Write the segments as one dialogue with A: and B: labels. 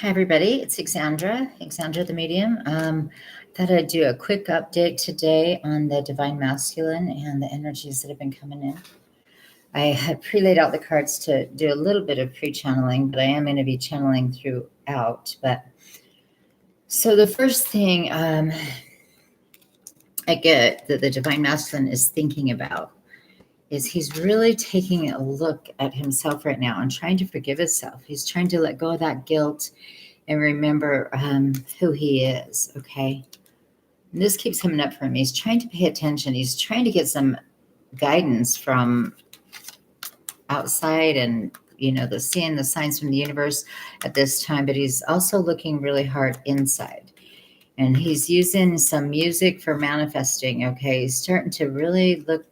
A: Hi, everybody. It's Exandra the medium. Thought I'd do a quick update today on the Divine Masculine and the energies that have been coming in. I had pre-laid out the cards to do a little bit of pre-channeling, but I am going to be channeling throughout. So the first thing I get that the Divine Masculine is thinking about is he's really taking a look at himself right now and trying to forgive himself. He's trying to let go of that guilt and remember who he is, okay? And this keeps coming up for him. He's trying to pay attention. He's trying to get some guidance from outside and, seeing the signs from the universe at this time, but he's also looking really hard inside. And he's using some music for manifesting, okay? He's starting to really look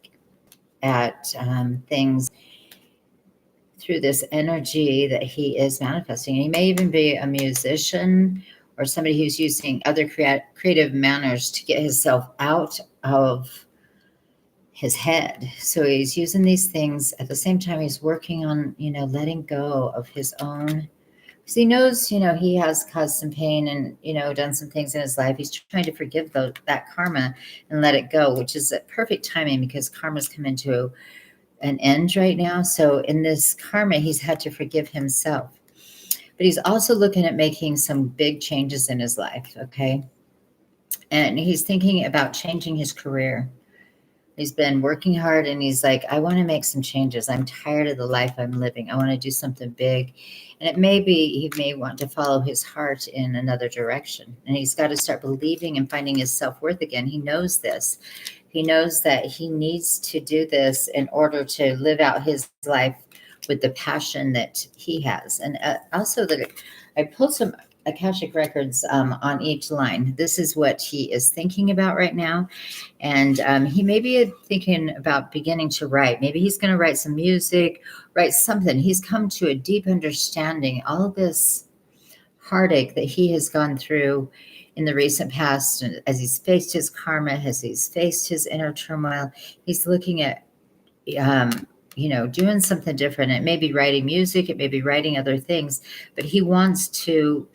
A: at things through this energy that he is manifesting. He may even be a musician or somebody who's using other creative manners to get himself out of his head. So he's using these things at the same time he's working on, letting go of his own. Because he knows, he has caused some pain and, done some things in his life. He's trying to forgive that karma and let it go, which is a perfect timing because karma's come into an end right now. So in this karma, he's had to forgive himself. But he's also looking at making some big changes in his life, okay? And he's thinking about changing his career. He's been working hard and he's like, I want to make some changes. I'm tired of the life I'm living. I want to do something big. And it may be he may want to follow his heart in another direction. And he's got to start believing and finding his self-worth again. He knows this. He knows that he needs to do this in order to live out his life with the passion that he has. And also that I pulled some Akashic records on each line. This is what he is thinking about right now. And he may be thinking about beginning to write. Maybe he's going to write some music, write something. He's come to a deep understanding, all this heartache that he has gone through in the recent past. And as he's faced his karma, as he's faced his inner turmoil, he's looking at, doing something different. It may be writing music. It may be writing other things, but he wants to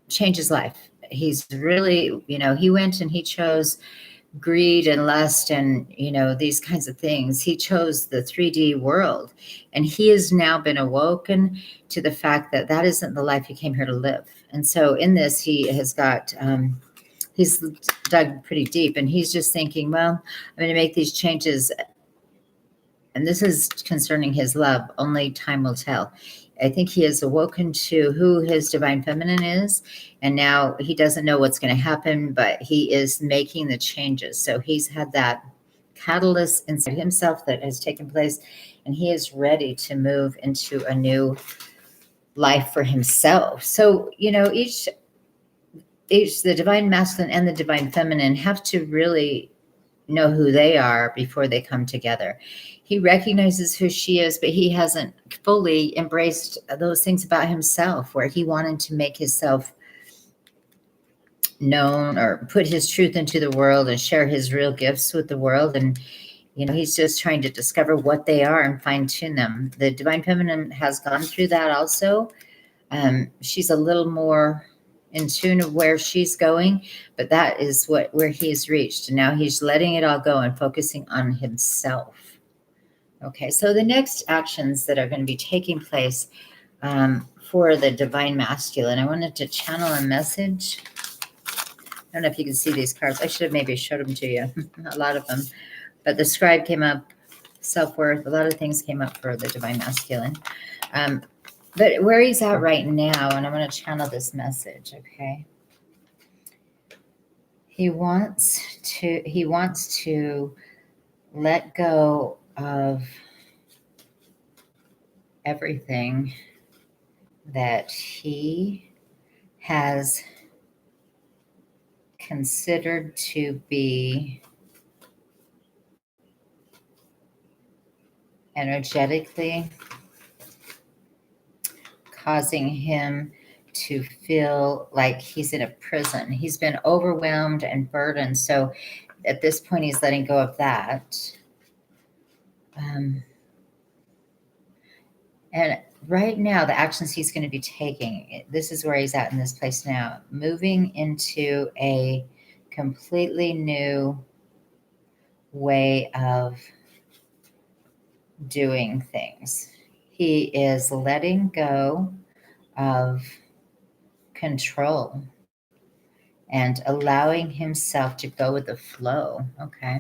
A: change his life. He's really, he went and he chose greed and lust and, these kinds of things. He chose the 3D world, and he has now been awoken to the fact that that isn't the life he came here to live. And so in this, he has got, he's dug pretty deep, and he's just thinking, well, I'm going to make these changes. And this is concerning his love. Only time will tell. I think he has awoken to who his divine feminine is. And now he doesn't know what's going to happen, but he is making the changes. So he's had that catalyst inside himself that has taken place. And he is ready to move into a new life for himself. So, each the divine masculine and the divine feminine have to really know who they are before they come together. He recognizes who she is, but he hasn't fully embraced those things about himself where he wanted to make himself known or put his truth into the world and share his real gifts with the world. And, he's just trying to discover what they are and fine tune them. The divine feminine has gone through that also. She's a little more in tune of where she's going, but that is where he's reached. And now he's letting it all go and focusing on himself. Okay, so the next actions that are going to be taking place for the divine masculine, I wanted to channel a message. I don't know if you can see these cards. I should have maybe showed them to you, a lot of them. But the scribe came up, self-worth, a lot of things came up for the divine masculine. But where he's at right now, and I'm going to channel this message, okay? He wants to let go of everything that he has considered to be energetically causing him to feel like he's in a prison. He's been overwhelmed and burdened. So at this point, he's letting go of that. And right now, the actions he's going to be taking, this is where he's at in this place now, moving into a completely new way of doing things. He is letting go of control and allowing himself to go with the flow. Okay.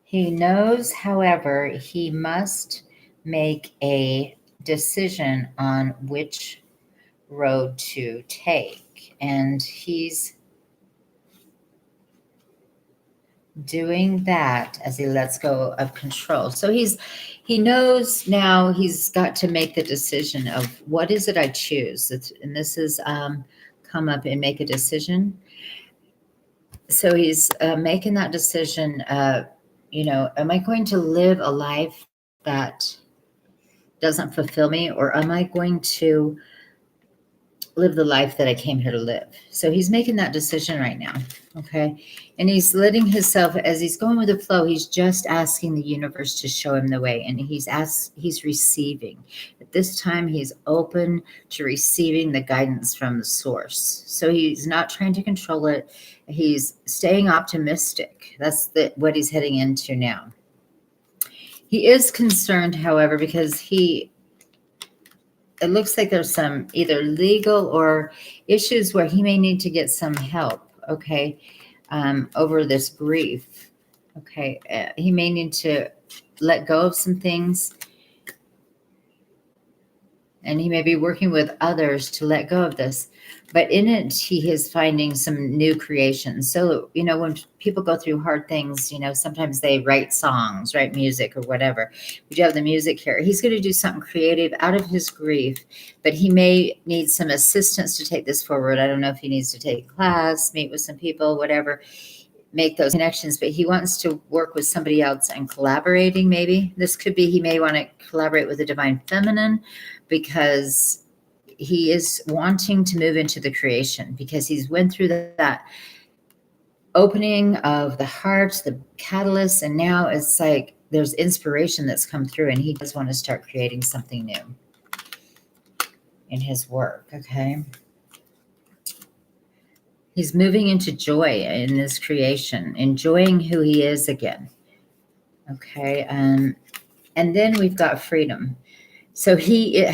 A: He knows, however, he must make a decision on which road to take. And he's doing that as he lets go of control. So he knows now he's got to make the decision of what is it I choose. And this is come up and make a decision. So he's making that decision. Am I going to live a life that doesn't fulfill me, or am I going to live the life that I came here to live? So he's making that decision right now. Okay. And he's letting himself, as he's going with the flow, he's just asking the universe to show him the way. And he's receiving. At this time, he's open to receiving the guidance from the source. So he's not trying to control it. He's staying optimistic. That's what he's heading into now. He is concerned, however, because it looks like there's some either legal or issues where he may need to get some help, okay, over this grief, okay. He may need to let go of some things, and he may be working with others to let go of this. But in it, he is finding some new creations. So, when people go through hard things, sometimes they write songs, write music or whatever. We do have the music here. He's going to do something creative out of his grief, but he may need some assistance to take this forward. I don't know if he needs to take a class, meet with some people, whatever, make those connections, but he wants to work with somebody else and collaborating. Maybe this could be, he may want to collaborate with the divine feminine, because he is wanting to move into the creation, because he's went through that opening of the heart, the catalyst, and now it's like there's inspiration that's come through, and he does want to start creating something new in his work. Okay. He's moving into joy in this creation, enjoying who he is again. Okay. And then we've got freedom. So he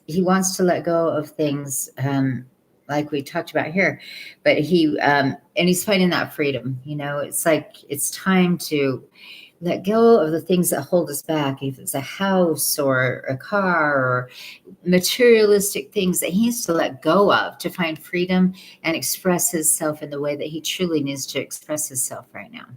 A: wants to let go of things, like we talked about here, but and he's finding that freedom. It's like it's time to let go of the things that hold us back. If it's a house or a car or materialistic things that he needs to let go of to find freedom and express himself in the way that he truly needs to express himself right now.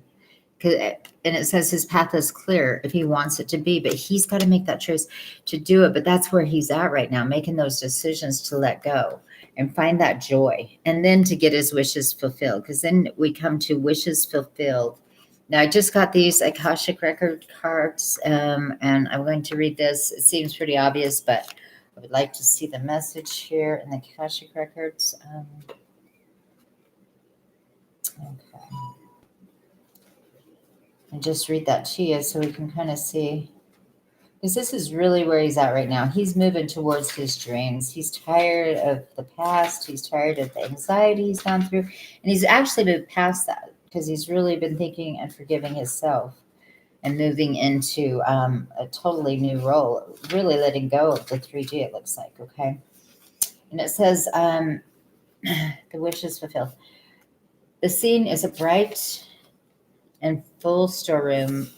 A: And it says his path is clear if he wants it to be, but he's got to make that choice to do it. But that's where he's at right now, making those decisions to let go and find that joy, and then to get his wishes fulfilled. Because then we come to wishes fulfilled. Now, I just got these Akashic Record cards, and I'm going to read this. It seems pretty obvious, but I would like to see the message here in the Akashic Records. Okay. And just read that to you so we can kind of see, because this is really where he's at right now. He's moving towards his dreams. He's tired of the past. He's tired of the anxiety he's gone through. And he's actually moved past that, because he's really been thinking and forgiving himself and moving into a totally new role, really letting go of the 3G, it looks like, okay? And it says, the wish is fulfilled. The scene is a bright and full storeroom,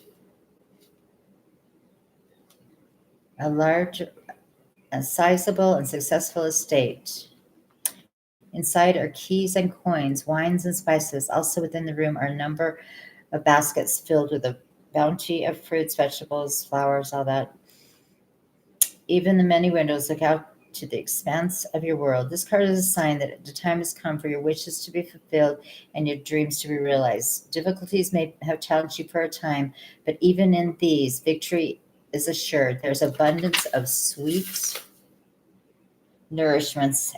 A: a large, a sizable and successful estate. Inside are keys and coins, wines and spices. Also within the room are a number of baskets filled with a bounty of fruits, vegetables, flowers, all that. Even the many windows look out to the expanse of your world. This card is a sign that the time has come for your wishes to be fulfilled and your dreams to be realized. Difficulties may have challenged you for a time, but even in these, victory is assured. There's abundance of sweet nourishments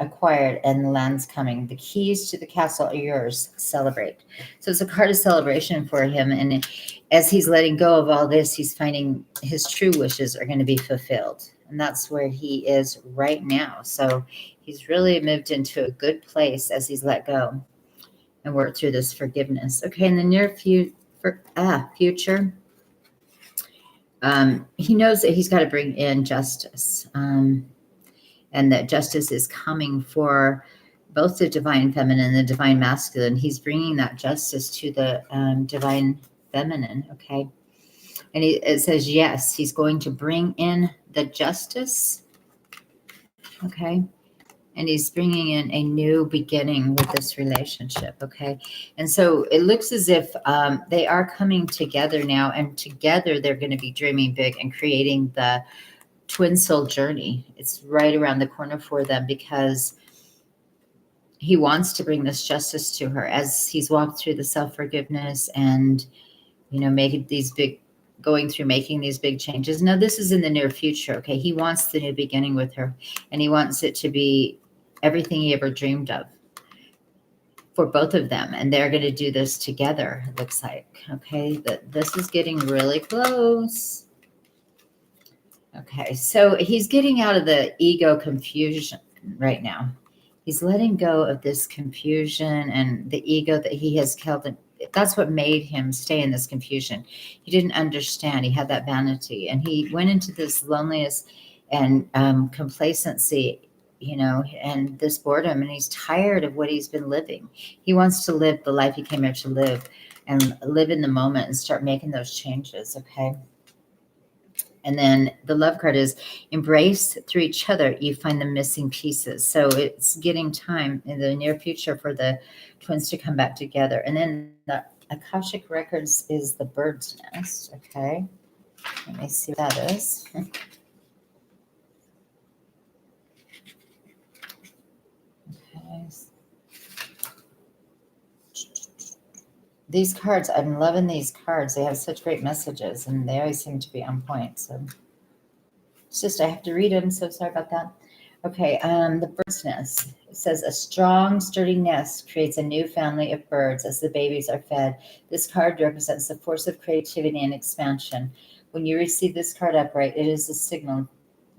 A: acquired and the land's coming. The keys to the castle are yours. Celebrate. So it's a card of celebration for him. And as he's letting go of all this, he's finding his true wishes are going to be fulfilled. And that's where he is right now. So he's really moved into a good place as he's let go and worked through this forgiveness. Okay, in the near future, he knows that he's got to bring in justice. And that justice is coming for both the divine feminine and the divine masculine. He's bringing that justice to the divine feminine, okay? And it says, yes, he's going to bring in the justice, okay? And he's bringing in a new beginning with this relationship, okay? And so it looks as if they are coming together now, and together they're going to be dreaming big and creating the twin soul journey. It's right around the corner for them because he wants to bring this justice to her as he's walked through the self-forgiveness and, making these big changes. Now, this is in the near future, okay? He wants the new beginning with her, and he wants it to be everything he ever dreamed of for both of them. And they're going to do this together, it looks like, okay? That this is getting really close. Okay, so he's getting out of the ego confusion right now. He's letting go of this confusion and the ego that he has held. That's what made him stay in this confusion. He didn't understand. He had that vanity, and he went into this loneliness and complacency, and this boredom, and he's tired of what he's been living. He wants to live the life he came here to live and live in the moment and start making those changes, okay? And then the love card is embrace through each other. You find the missing pieces. So it's getting time in the near future for the twins to come back together. And then the Akashic Records is the bird's nest. Okay. Let me see what that is. Okay. These cards, I'm loving these cards. They have such great messages, and they always seem to be on point. So it's just, I have to read them. So sorry about that. Okay, the bird's nest. It says, a strong, sturdy nest creates a new family of birds as the babies are fed. This card represents the force of creativity and expansion. When you receive this card upright, it is a signal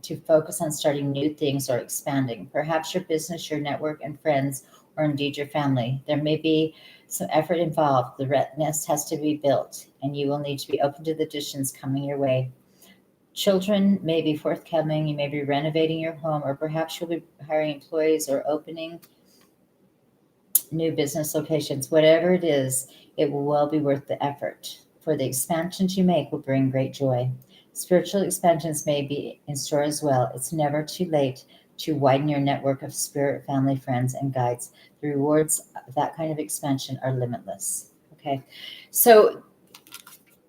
A: to focus on starting new things or expanding. Perhaps your business, your network, and friends, or indeed your family. There may be some effort involved. The nest has to be built, and you will need to be open to the additions coming your way. Children may be forthcoming. You may be renovating your home, or perhaps you'll be hiring employees or opening new business locations. Whatever it is, it will well be worth the effort. For the expansions you make will bring great joy. Spiritual expansions may be in store as well. It's never too late to widen your network of spirit, family, friends, and guides. The rewards of that kind of expansion are limitless. Okay, so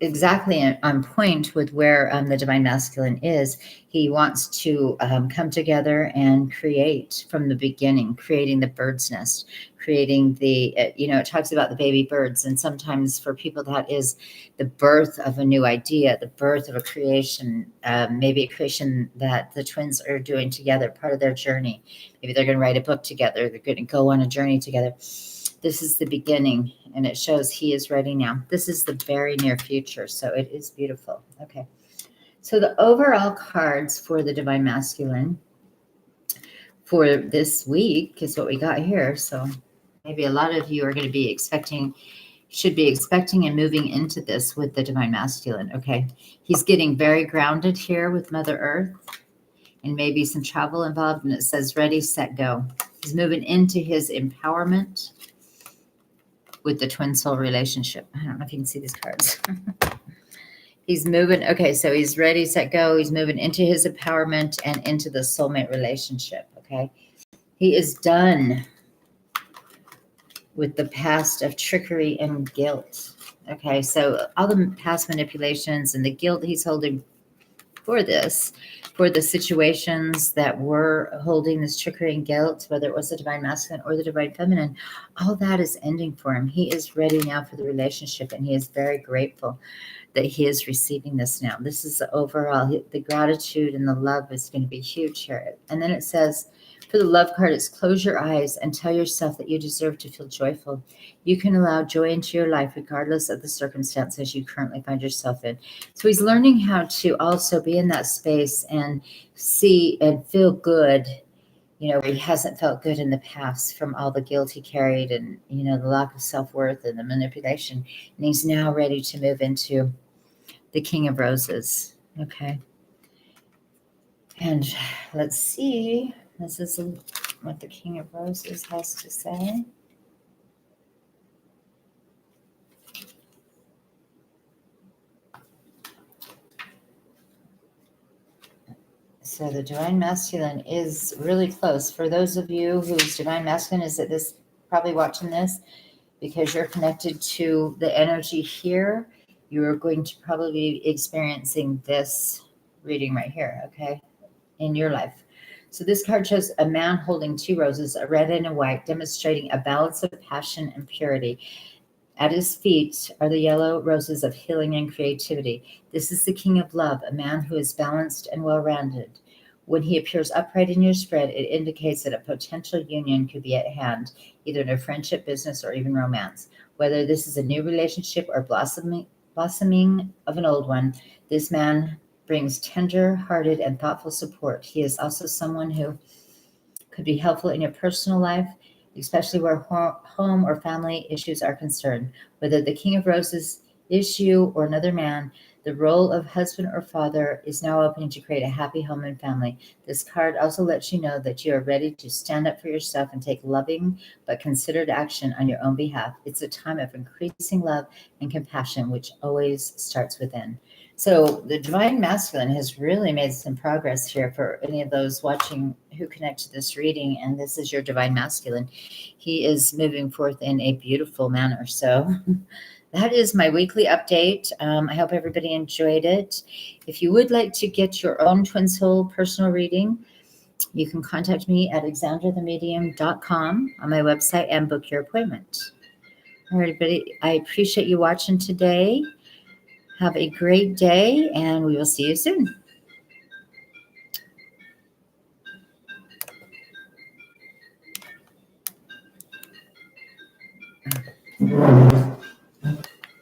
A: exactly on point with where the divine masculine is. He wants to come together and create from the beginning, creating the bird's nest, creating the, it talks about the baby birds. And sometimes for people, that is the birth of a new idea, the birth of a creation, maybe a creation that the twins are doing together, part of their journey. Maybe they're going to write a book together. They're going to go on a journey together. This is the beginning, and it shows he is ready now. This is the very near future, so it is beautiful. Okay, so the overall cards for the divine masculine for this week is what we got here. So maybe a lot of you are going to be should be expecting and moving into this with the divine masculine. Okay, he's getting very grounded here with Mother Earth, and maybe some travel involved, and it says ready, set, go. He's moving into his empowerment with the twin soul relationship. I don't know if you can see these cards. He's moving. Okay, so he's ready, set, go. He's moving into his empowerment and into the soulmate relationship. Okay, he is done with the past of trickery and guilt. Okay, so all the past manipulations and the guilt he's holding for this, for the situations that were holding this trickery and guilt, whether it was the divine masculine or the divine feminine, all that is ending for him. He is ready now for the relationship, and he is very grateful. that he is receiving this now. This is the overall, the gratitude and the love is going to be huge here. And then it says, for the love card, it's close your eyes and tell yourself that you deserve to feel joyful. You can allow joy into your life regardless of the circumstances you currently find yourself in. So he's learning how to also be in that space and see and feel good, where he hasn't felt good in the past from all the guilt he carried and, the lack of self-worth and the manipulation. And he's now ready to move into the King of Roses. Okay. And let's see. This is what the King of Roses has to say. So the Divine Masculine is really close. For those of you whose Divine Masculine is at this, probably watching this, because you're connected to the energy here, you're going to probably be experiencing this reading right here, okay, in your life. So this card shows a man holding two roses, a red and a white, demonstrating a balance of passion and purity. At his feet are the yellow roses of healing and creativity. This is the King of Love, a man who is balanced and well-rounded. When he appears upright in your spread, it indicates that a potential union could be at hand, either in a friendship, business, or even romance. Whether this is a new relationship or blossoming of an old one, this man brings tender-hearted and thoughtful support. He is also someone who could be helpful in your personal life, especially where home or family issues are concerned. Whether the King of Roses issue or another man, the role of husband or father is now opening to create a happy home and family. This card also lets you know that you are ready to stand up for yourself and take loving but considered action on your own behalf. It's a time of increasing love and compassion, which always starts within. So the Divine Masculine has really made some progress here for any of those watching who connect to this reading, and this is your Divine Masculine. He is moving forth in a beautiful manner. So that is my weekly update. I hope everybody enjoyed it. If you would like to get your own Twin Soul personal reading, you can contact me at alexandrathemedium.com on my website and book your appointment. All right, everybody, I appreciate you watching today. Have a great day, and we will see you soon.